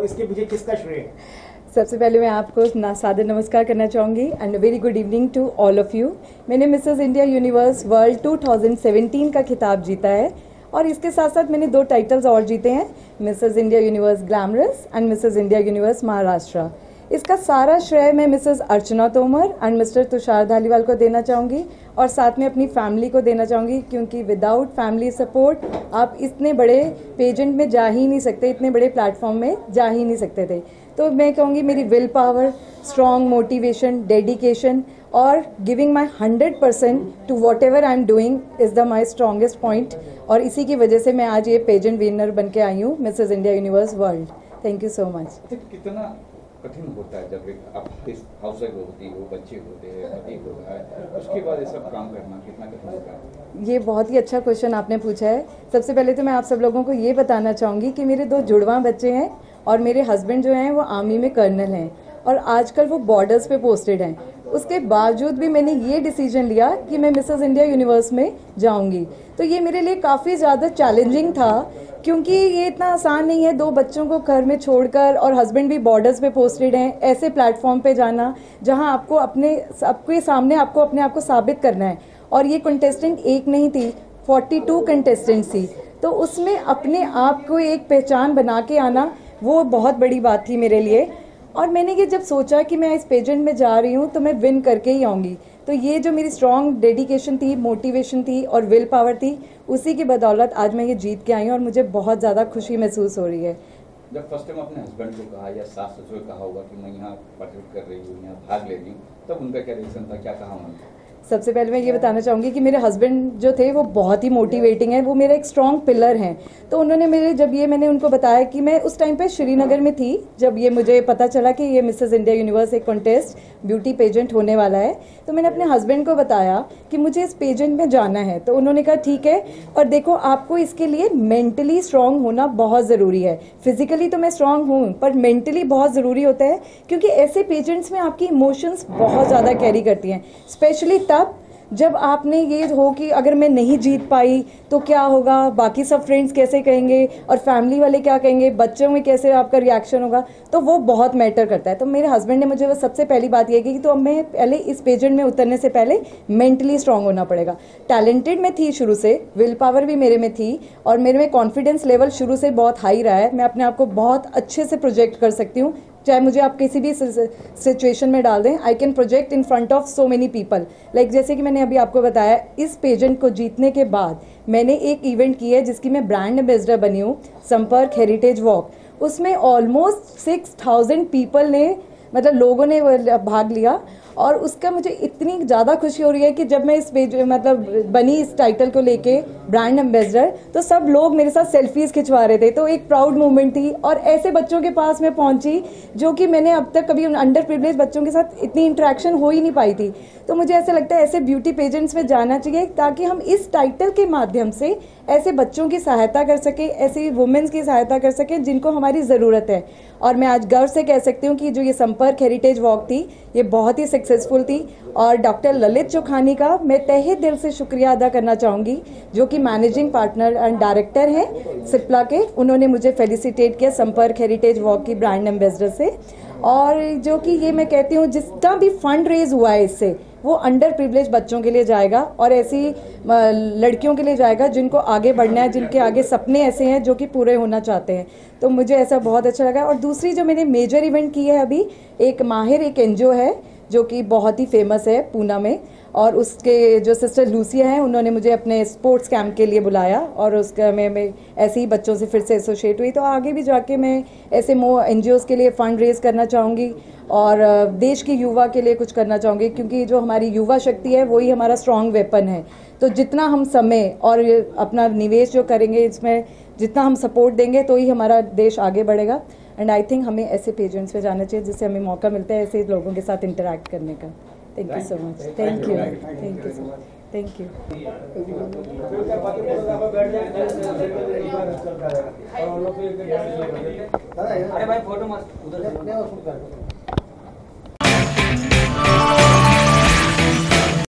और इसके पीछे किसका श्रेय है? सबसे पहले मैं आपको सादर नमस्कार करना चाहूँगी and very good evening to all of you. मैंने मिसेस इंडिया यूनिवर्स वर्ल्ड 2017 का खिताब जीता है और इसके साथ साथ मैंने 2 टाइटल्स और जीते हैं, Mrs India universe glamorous and Mrs India universe Maharashtra. इसका सारा श्रेय मैं Mrs Archana Tomar and mister Tushar Dhaliwal को देना चाहूँगी और साथ में अपनी फैमिली को देना चाहूँगी, क्योंकि विदाउट फैमिली सपोर्ट आप इतने बड़े पेजेंट में जा ही नहीं सकते, इतने बड़े प्लेटफॉर्म में जा ही नहीं सकते थे। तो मैं कहूँगी मेरी will power, strong motivation, dedication और giving my 100% to whatever I am doing is the my strongest point, और इसी की वजह से मैं आज ये पेजेंट विनर बन के आई हूँ Mrs India universe world. Thank you so much. कितना कठिन होता है जब एक आप हाउस वाइफ होती हो, बच्चे होते हैं, पति होता है, उसके बाद ये सब काम करना कितना कठिन होता है? ये बहुत ही अच्छा क्वेश्चन आपने पूछा है। सबसे पहले तो मैं आप सब लोगों को ये बताना चाहूँगी कि मेरे 2 जुड़वा बच्चे हैं और मेरे हस्बैंड जो हैं वो आर्मी में कर्नल हैं और आजकल वो बॉर्डर्स पे पोस्टेड हैं। उसके बावजूद भी मैंने ये डिसीजन लिया कि मैं मिसेस इंडिया यूनिवर्स में जाऊंगी। तो ये मेरे लिए काफ़ी ज़्यादा चैलेंजिंग था, क्योंकि ये इतना आसान नहीं है 2 बच्चों को घर में छोड़कर और हस्बैंड भी बॉर्डर्स पे पोस्टेड हैं, ऐसे प्लेटफॉर्म पे जाना जहां आपको सबके सामने आपको अपने आप को साबित करना है। और ये कंटेस्टेंट एक नहीं थी, 42 कंटेस्टेंट्स थी, तो उसमें अपने आप को एक पहचान बना के आना वो बहुत बड़ी बात थी मेरे लिए। और मैंने ये जब सोचा कि मैं इस पेजेंट में जा रही हूँ तो मैं विन करके ही आऊँगी, तो ये जो मेरी स्ट्रॉन्ग डेडिकेशन थी, मोटिवेशन थी और विल पावर थी, उसी की बदौलत आज मैं ये जीत के आई हूँ और मुझे बहुत ज़्यादा खुशी महसूस हो रही है। जब फर्स्ट टाइम अपने हस्बैंड को कहा या सास ससुर को कहा होगा कि मैं यहाँ पार्टिसिपेट कर रही हूँ, यहाँ भाग ले रही हूँ, तब उनका क्या रिएक्शन था, क्या कहा उन्होंने? सबसे पहले मैं ये बताना चाहूँगी कि मेरे हस्बैंड जो थे वो बहुत ही मोटिवेटिंग है, वो मेरा एक स्ट्रॉन्ग पिलर हैं। तो उन्होंने मैंने उनको बताया कि मैं उस टाइम पे श्रीनगर में थी जब ये मुझे पता चला कि ये मिसेस इंडिया यूनिवर्स एक कॉन्टेस्ट ब्यूटी पेजेंट होने वाला है, तो मैंने अपने हस्बैंड को बताया कि मुझे इस पेजेंट में जाना है। तो उन्होंने कहा ठीक है, और देखो आपको इसके लिए मेंटली स्ट्रांग होना बहुत ज़रूरी है। फिजिकली तो मैं स्ट्रांग हूँ पर मेंटली बहुत ज़रूरी होता है, क्योंकि ऐसे पेजेंट्स में आपकी इमोशंस बहुत ज़्यादा कैरी करती हैं, स्पेशली तब जब आपने ये हो कि अगर मैं नहीं जीत पाई तो क्या होगा, बाकी सब फ्रेंड्स कैसे कहेंगे और फैमिली वाले क्या कहेंगे, बच्चों में कैसे आपका रिएक्शन होगा, तो वो बहुत मैटर करता है। तो मेरे हस्बैंड ने मुझे वो सबसे पहली बात ये की कि तो अब मैं पहले इस पेजेंट में उतरने से पहले मेंटली स्ट्रांग होना पड़ेगा। टैलेंटेड मैं थी शुरू से, विल पावर भी मेरे में थी और मेरे में कॉन्फिडेंस लेवल शुरू से बहुत हाई रहा है। मैं अपने आप को बहुत अच्छे से प्रोजेक्ट कर सकती हूँ, चाहे मुझे आप किसी भी सिचुएशन में डाल दें, I can project in front of so many people. Like जैसे कि मैंने अभी आपको बताया, इस पेजेंट को जीतने के बाद मैंने एक इवेंट की है जिसकी मैं ब्रांड एम्बेसडर बनी हूँ, संपर्क हेरिटेज वॉक। उसमें ऑलमोस्ट 6000 पीपल ने, मतलब लोगों ने भाग लिया और उसका मुझे इतनी ज़्यादा खुशी हो रही है कि जब मैं इस पेज बनी इस टाइटल को लेके ब्रांड एम्बेसडर, तो सब लोग मेरे साथ सेल्फीज़ खिंचवा रहे थे, तो एक प्राउड मोमेंट थी। और ऐसे बच्चों के पास मैं पहुंची जो कि मैंने अब तक कभी अंडर प्रिविलेज बच्चों के साथ इतनी इंटरेक्शन हो ही नहीं पाई थी। तो मुझे ऐसा लगता है ऐसे ब्यूटी पेजेंट्स में जाना चाहिए ताकि हम इस टाइटल के माध्यम से ऐसे बच्चों की सहायता कर सकें, ऐसी वुमेन्स की सहायता कर सकें जिनको हमारी ज़रूरत है। और मैं आज गर्व से कह सकती हूँ कि जो ये संपर्क हेरिटेज वॉक थी ये बहुत ही सक्सेसफुल थी। और डॉक्टर ललित चोखानी का मैं तहे दिल से शुक्रिया अदा करना चाहूँगी, जो कि मैनेजिंग पार्टनर एंड डायरेक्टर हैं सिप्ला के। उन्होंने मुझे फेलिसिटेट किया संपर्क हेरिटेज वॉक की ब्रांड एम्बेसडर से। और जो कि ये मैं कहती हूँ जितना भी फंड रेज हुआ है इससे, वो अंडर प्रिविलेज बच्चों के लिए जाएगा और ऐसी लड़कियों के लिए जाएगा जिनको आगे बढ़ना है, जिनके आगे सपने ऐसे हैं जो कि पूरे होना चाहते हैं। तो मुझे ऐसा बहुत अच्छा लगा। और दूसरी जो मैंने मेजर इवेंट की है अभी, एक माहिर एक एनजीओ है जो कि बहुत ही फेमस है पूना में, और उसके जो सिस्टर लूसिया हैं उन्होंने मुझे अपने स्पोर्ट्स कैंप के लिए बुलाया और उसका मैं ऐसे ही बच्चों से फिर से एसोसिएट हुई। तो आगे भी जाके मैं ऐसे एनजीओज़ के लिए फ़ंड रेज़ करना चाहूँगी और देश की युवा के लिए कुछ करना चाहूँगी, क्योंकि जो हमारी युवा शक्ति है वही हमारा स्ट्रॉन्ग वेपन है। तो जितना हम समय और अपना निवेश जो करेंगे इसमें, जितना हम सपोर्ट देंगे तो ही हमारा देश आगे बढ़ेगा। एंड आई थिंक हमें ऐसे पेजेंट्स पे जाना चाहिए जिससे हमें मौका मिलता है ऐसे लोगों के साथ इंटरेक्ट करने का। Thank you so much. Thank you. Thank you so much. Thank you. अरे भाई फोटो मत उधर